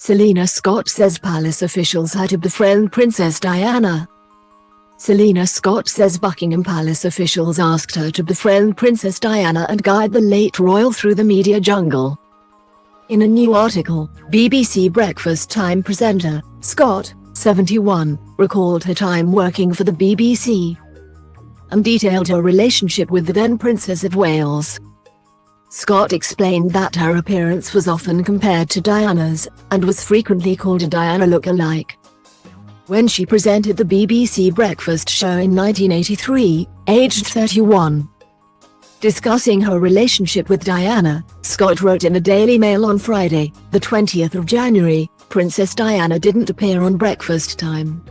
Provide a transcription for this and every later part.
Selina Scott says palace officials had to befriend Princess Diana. Selina Scott says Buckingham Palace officials asked her to befriend Princess Diana and guide the late royal through the media jungle. In a new article, BBC Breakfast Time presenter, Scott, 71, recalled her time working for the BBC and detailed her relationship with the then Princess of Wales. Scott explained that her appearance was often compared to Diana's, and was frequently called a Diana look-alike. When she presented the BBC Breakfast show in 1983, aged 31. Discussing her relationship with Diana, Scott wrote in the Daily Mail on Friday, the 20th of January, Princess Diana didn't appear on Breakfast Time,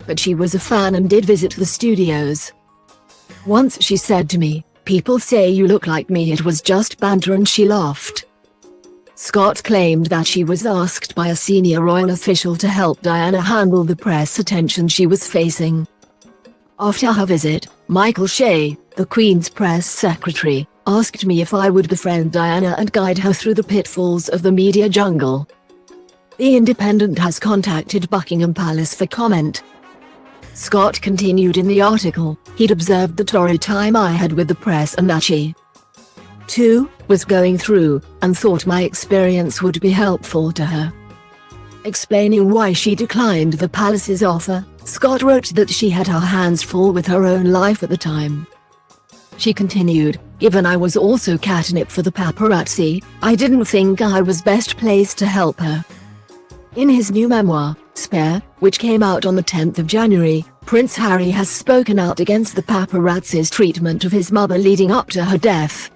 but she was a fan and did visit the studios. Once she said to me, "People say you look like me." It was just banter and she laughed. Scott claimed that she was asked by a senior royal official to help Diana handle the press attention she was facing. After her visit, Michael Shea, the Queen's press secretary, asked me if I would befriend Diana and guide her through the pitfalls of the media jungle. The Independent has contacted Buckingham Palace for comment. Scott continued in the article, he'd observed the torrid time I had with the press and that she, too, was going through, and thought my experience would be helpful to her. Explaining why she declined the palace's offer, Scott wrote that she had her hands full with her own life at the time. She continued, "Given I was also catnip for the paparazzi, I didn't think I was best placed to help her." In his new memoir, Spare, which came out on the 10th of January, Prince Harry has spoken out against the paparazzi's treatment of his mother leading up to her death.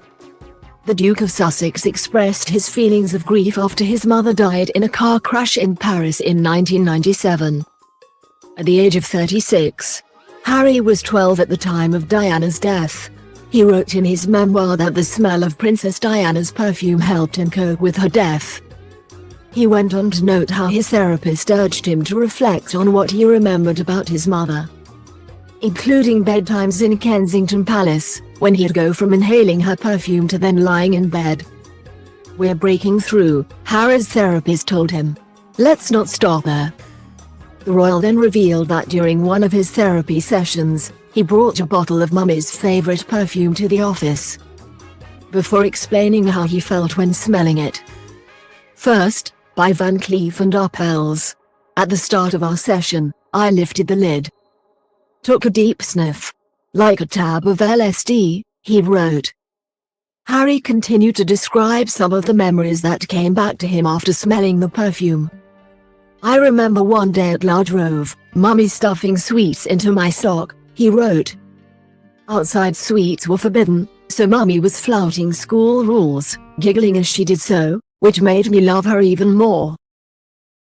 The Duke of Sussex expressed his feelings of grief after his mother died in a car crash in Paris in 1997. At the age of 36, Harry was 12 at the time of Diana's death. He wrote in his memoir that the smell of Princess Diana's perfume helped him cope with her death. He went on to note how his therapist urged him to reflect on what he remembered about his mother, including bedtimes in Kensington Palace, when he'd go from inhaling her perfume to then lying in bed. "We're breaking through," Harry's therapist told him. "Let's not stop there." The royal then revealed that during one of his therapy sessions, he brought a bottle of Mummy's favorite perfume to the office, before explaining how he felt when smelling it. "First, by Van Cleef and Arpels. At the start of our session, I lifted the lid, took a deep sniff, like a tab of LSD," he wrote. Harry continued to describe some of the memories that came back to him after smelling the perfume. "I remember one day at La Grove, Mummy stuffing sweets into my sock," he wrote. "Outside sweets were forbidden, so Mummy was flouting school rules, giggling as she did so, which made me love her even more."